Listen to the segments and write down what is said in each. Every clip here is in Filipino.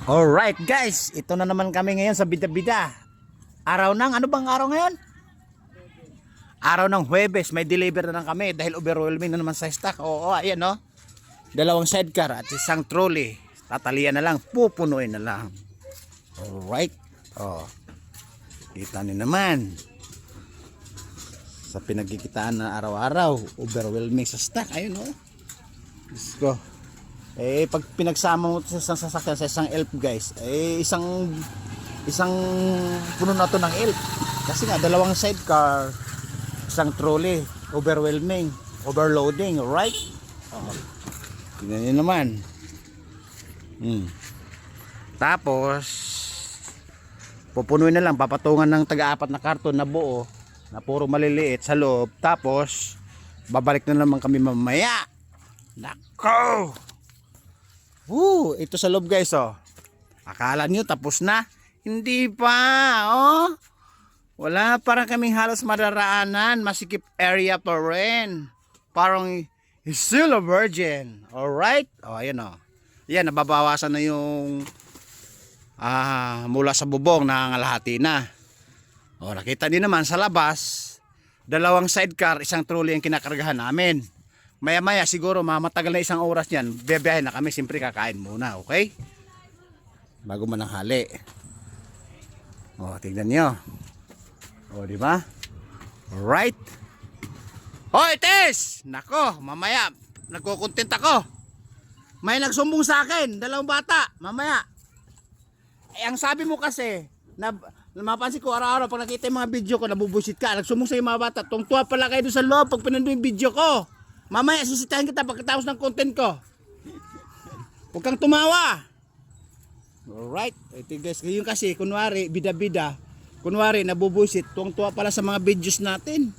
Alright guys, ito na naman kami ngayon sa bida-bida. Araw ng, ano bang araw ngayon? Araw ng Huwebes, may deliver na lang kami dahil overwhelming na naman sa stock. Oo, ayan o. Dalawang sidecar at isang trolley. Tatalian na lang, pupunuin na lang. Alright. Oh. Kita niyo naman. Sa pinagkikitaan na araw-araw, overwhelming sa stock. Ayun o. Let's go. Eh pag pinagsama mo sa isang sasakyan sa isang elf guys, eh isang puno na to ng elf. Kasi nga dalawang sidecar, isang trolley, overwhelming, overloading, right? Oh. Tingnan niyo naman. Tapos pupunuin na lang, papatungan ng taga-apat na karton na buo na puro maliliit sa loob. Tapos babalik na naman kami mamaya. Nako! Ito sa loob guys oh. Akala nyo tapos na? Hindi pa oh. Wala parang kaming halos madaraanan. Masikip area pa rin. Parang still a virgin. Alright? Oh ayan oh. Yan nababawasan na yung mula sa bubong nangangalahati na. Oh nakita niyo naman sa labas. Dalawang sidecar, isang trolley ang kinakargahan namin. Maya-maya siguro matagal na isang oras yan. Bebeyahin na kami, siyempre kakain muna, okay? Bago mananghali. Oh, tingnan niyo. Oh, di ba? Alright. Hoy, Tess! Nako, mamaya nagko-content ako. May nagsumbong sa akin, dalawang bata, mamaya. Eh, ang sabi mo kasi, mapansin ko araw-araw pag nakita yung mga video ko, nabubusit ka. Nagsumbong sa yung mga bata, tungtuwa pala kayo doon sa loob pag pinanood yung video ko. Mamaya sisitahin kita pagkatapos ng content ko. Huwag kang tumawa. Alright. Ito guys, yung kasi kunwari bida-bida, kunwari nabubusit, tuwang-tuwa pala sa mga videos natin.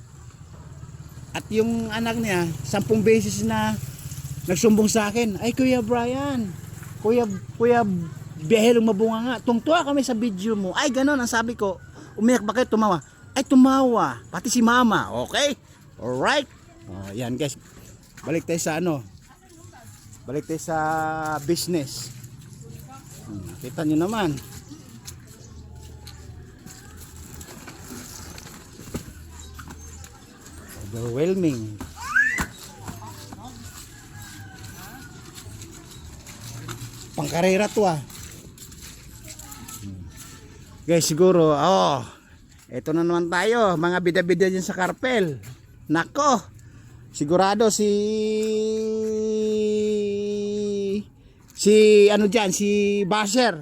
At yung anak niya 10 beses na nagsumbong sa akin, ay Kuya Brian, Kuya Bihelong mabunga nga, tuwang-tuwa kami sa video mo. Ay ganon ang sabi ko. Umiyak ba kayo, tumawa? Ay tumawa, pati si mama. Okay? Alright. Oh, yan guys. Balik tayo sa balik tayo sa business. Kita nyo naman. Overwhelming. Pangkarera to Guys siguro, eto na naman tayo. Mga bida-bida dyan sa Carpel. Nako. Sigurado si Basher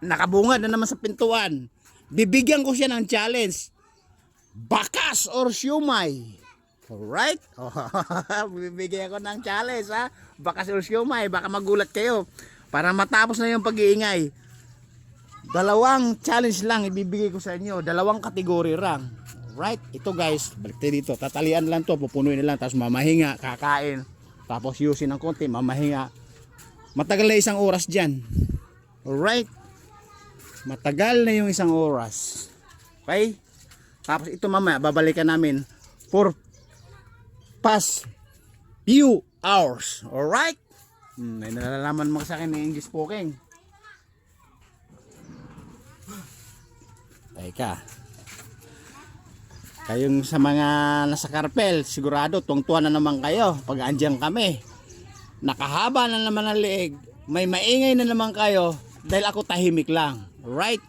nakabungad na naman sa pintuan. Bibigyan ko siya ng challenge. Bakas or siumay. Alright? Bibigyan ko ng challenge ha. Bakas or siumay. Baka magulat kayo. Para matapos na yung pag-iingay. Dalawang challenge lang ibibigay ko sa inyo. Dalawang kategory lang. Right, ito guys, balik tayo dito. Tatalian lang to, pupunuin na lang, tapos mamahinga, kakain, tapos yusin ng konti, mamahinga. Matagal na isang oras dyan. Alright, matagal na yung isang oras. Okay, tapos ito mamaya babalikan namin for past few hours. Alright, may nalalaman mo sa akin ng English speaking. Teka, kayong sa mga nasa Carpel, sigurado tuwang-tuwa na naman kayo pag andyan kami. Nakahaba na naman ang leeg, may maingay na naman kayo dahil ako tahimik lang. Right?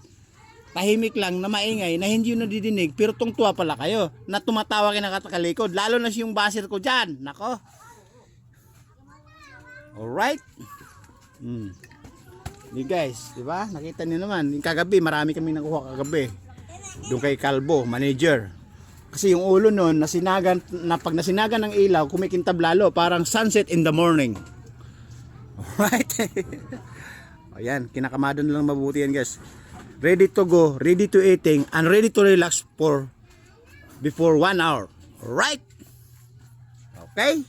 Tahimik lang na maingay na hindi nyo nadidinig pero tuwang-tuwa pala kayo na tumatawa kayo nakatalikod. Lalo na yung basir ko dyan. Nako. Alright? Di guys, di ba? Nakita niyo naman, yung kagabi marami kaming nakuha kagabi. Doon kay Calvo, manager. Kasi yung ulo nun, pag nasinagan ng ilaw, kumikintab lalo, parang sunset in the morning. Alright? Ayan, kinakamado na lang mabuti yan guys. Ready to go, ready to eating, and ready to relax before 1 hour. Alright? Okay?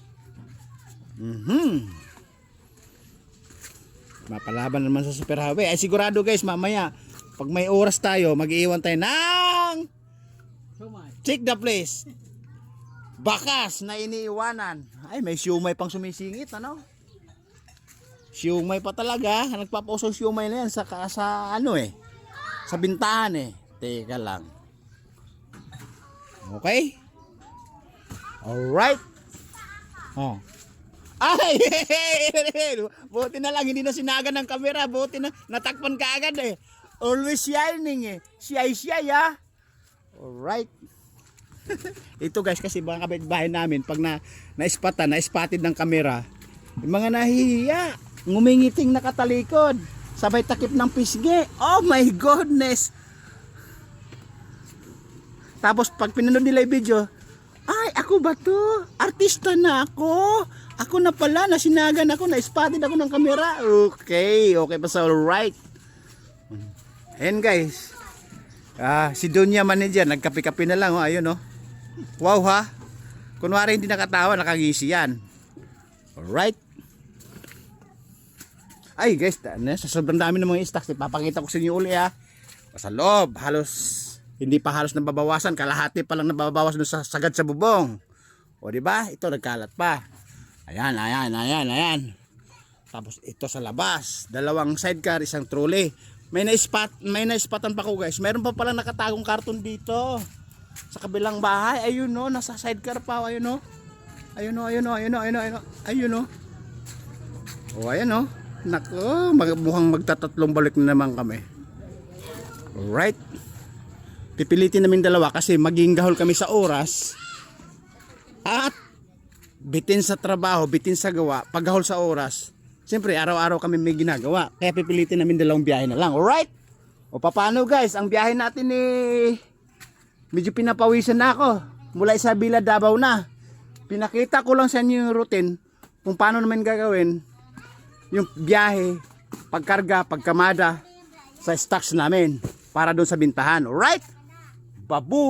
Mapalaban naman sa super highway. Ay sigurado guys, mamaya, pag may oras tayo, mag-iwan tayo ng check the place. Bakas na iniiwanan. Ay, may siumay pang sumisingit, ano? Siumay pa talaga. Nagpapausong siumay na yan sa ano eh. Sa bintahan eh. Teka lang. Okay? Alright. Oh. Ay! Buti na lang, hindi na sinaga ng kamera. Buti na, natakpan ka agad eh. Always shining eh. Siyay ah. Alright. Ito guys, kasi mga kapitbahay namin, pag na-spotted ng kamera, yung mga nahihiya, ngumingiting nakatalikod, sabay takip ng pisngi. Oh my goodness! Tapos pag pinanood nila yung video, ay, ako ba to? Artista na ako. Ako na pala, nasinagan ako, na-spotted ako ng kamera. Okay pa sa alright. Ayan guys. Si Dunya Manager, nagkape-kape na lang. Oh, ayun oh. Wow ha. Kunwari hindi nakatawa, nakangisi yan. Alright. Ay guys, sa sobrang dami ng mga stocks, ipapakita ko sa inyo uli ha. Sa loob, hindi pa halos nababawasan, kalahati pa lang nababawas doon sa sagad sa bubong. O di ba? Ito nagkalat pa. Ayan. Tapos ito sa labas, dalawang sidecar, isang trolley. May na-spotan pa ko guys. Meron pa pala nakatagong karton dito. Sa kabilang bahay, ayun no, nasa sidecar pa, ayun no. Ayun no. Oh, ayan no. Nako, mukhang magtatatlong balik na naman kami. Alright. Pipilitin namin dalawa kasi maging gahol kami sa oras. At bitin sa trabaho, bitin sa gawa, paggahol sa oras. Siyempre, araw-araw kami may ginagawa. Kaya pipilitin namin dalawang biyahe na lang. Alright? O paano guys, ang biyahe natin medyo pinapawisan na ako. Mula Isabela, Davao na. Pinakita ko lang sa inyo yung routine kung paano naman gagawin yung biyahe, pagkarga, pagkamada sa stocks namin para doon sa bintahan. Alright? Babu!